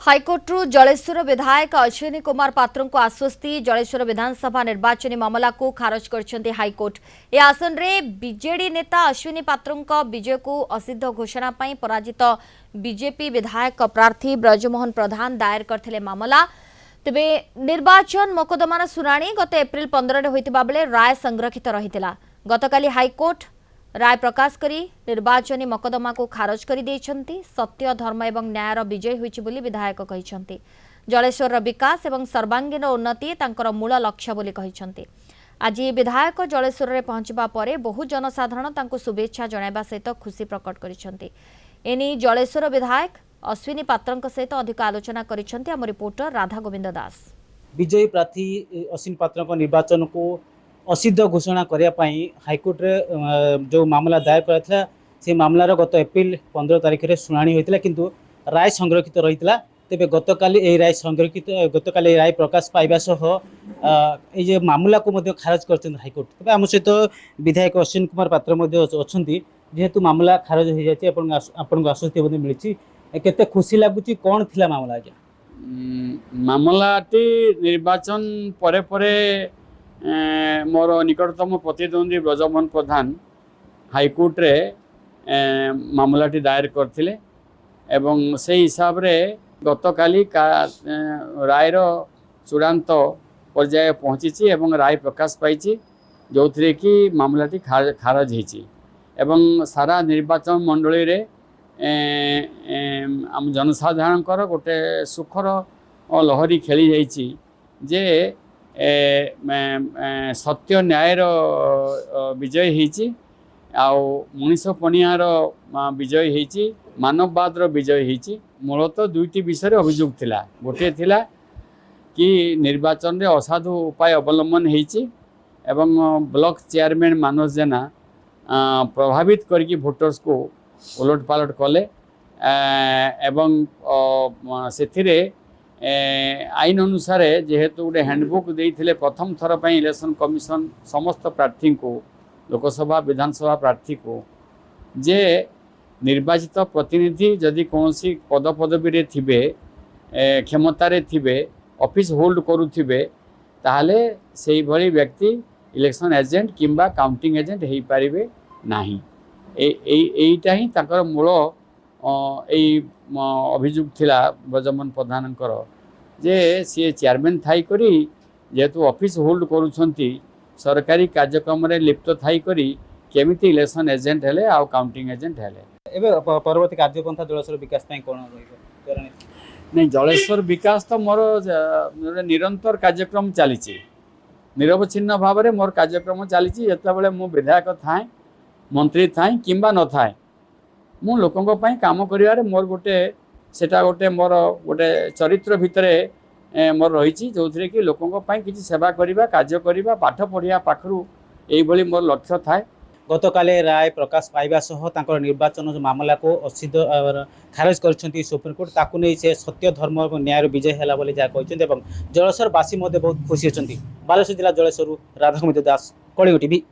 हाइकोर्टरू जलेश्वर विधायक अश्विनी कुमार पात्र को आश्वस्ति। जलेश्वर विधानसभा निर्वाचन मामला को खारज कर हाइकोर्ट। ए आसन में बीजेडी नेता अश्विनी पात्र विजय को असिद्ध घोषणा पर पराजित बीजेपी विधायक प्रार्थी ब्रजमोहन प्रधान दायर करथिले मामला। तेबे निर्वाचन मोकदमार शुणाणी गत एप्रिल 15 होइतिबा बेले राय संरक्षित रहितिला। गतकाली हाइकोर्ट राय प्रकाश करी निर्वाचनी मकदमा को खारज कर सत्य धर्म एवं न्यायर विजय होइछि बोली विधायक कहिसंती। जलेश्वर विकास एवं सर्वांगीन उन्नति तांकर मूल लक्ष्य बोली कहिसंती। आज विधायक जलेश्वर रे पहुंचबा परे बहु जनसाधारण तांको शुभेच्छा जणाइबा सहित खुशी प्रकट करिसंती। एनी जलेश्वर विधायक अश्विनी पात्रंक सहित अधिक आलोचना करिसंती। आम रिपोर्टर राधा गोविंद दास। विजयी प्रार्थी अश्विनी पात्र निर्वाचन को असिद्ध घोषणा करने हाइकोर्ट रे जो मामला दायर करा से मामलार गत एप्रिल 15 तारिख में शुणाणी होता किंतु राय संरक्षित रही तेज गतकाली राय संरक्षित गतकाली राय प्रकाश पाइबा सह ये मामला को खारज कर हाइकोर्ट। तेज आम सहित विधायक अश्विनी कुमार पात्र अच्छा जेहेतु मामला खारज हो जाए आपको आश्वस्ति मिली केते खुशी लगुच कौन थी मामला आज मामलाटी निर्वाचन परे परे मोर निकटतम प्रतिद्वंदी ब्रजमोहन प्रधान हाइकोर्ट रे मामलाटी दायर करथिले एवं से हिसाब रे गतकाली रायर चूड़ांत पर्याय पहुँची एवं राय प्रकाश पाई जो थी कि मामलाटी खारज होती एवं सारा निर्वाचन मंडली रे आम जनसाधारण गोटे सुखर लहरी खेली जाइए जे सत्य न्यायर विजय होती मनीष पणियार विजय होती मानववादर विजय होती। मूलतः दुईटी विषय अभियोग थिला गोटे थिला कि निर्वाचन रे असाधु उपाय अवलंबन होती एवं ब्लॉक चेयरमैन मनोज जेना प्रभावित करके भोटर्स को उलट पालट कले एवं से आईन अनुसार जेहेतु गोटे हैंडबुक देते प्रथम थर पर इलेक्शन कमिशन समस्त प्रार्थी को लोकसभा विधानसभा प्रार्थी को जे निर्वाचित प्रतिनिधि जदि कौन पदपदवी रे थिबे क्षमतार थिबे ऑफिस होल्ड करुथिबे ताहले सेही भली व्यक्ति इलेक्शन एजेंट किंबा काउंटिंग एजेंट हो पारे नाही। एटा ही ताकर मूल अभियोग थिला ब्रजमोहन प्रधानकर जे सी चेयरमैन थाई करी जेहेतु ऑफिस होल्ड करुछंती सरकारी कार्यक्रम रे लिप्त थाई करी केमिति इलेक्शन एजेंट हेले आ काउंटिंग एजेंट हेले एबे परवर्ती कार्यपंथा जलेश्वर विकास कौन नहीं जलेश्वर विकास तो मोर निरंतर कार्यक्रम चली निरवच्छिन्न भाव में मोर कार्यक्रम चली जिते मु विधायक थाए मंत्री थाए किंबा न थाए मु लोकों काम कर मोर गोटे सेटा गोटे मोर गोटे चरित्र भितर मोर रही जो थी कि लोकों किसी सेवा करवा कार्य करवा पाठ पढ़िया पाखु यही मोर लक्ष्य थाए। गतकाले राय प्रकाश पाइबा सह निर्वाचन मामला को असिद्ध खारज कर सुप्रीमकोर्ट ताकू नहीं से सत्य धर्म और न्याय विजय है जलेश्वर बासी बहुत खुशी अच्छा। बालेश्वर जिला जलेश्वर राधा गोविंद दास, कलिंग टीवी।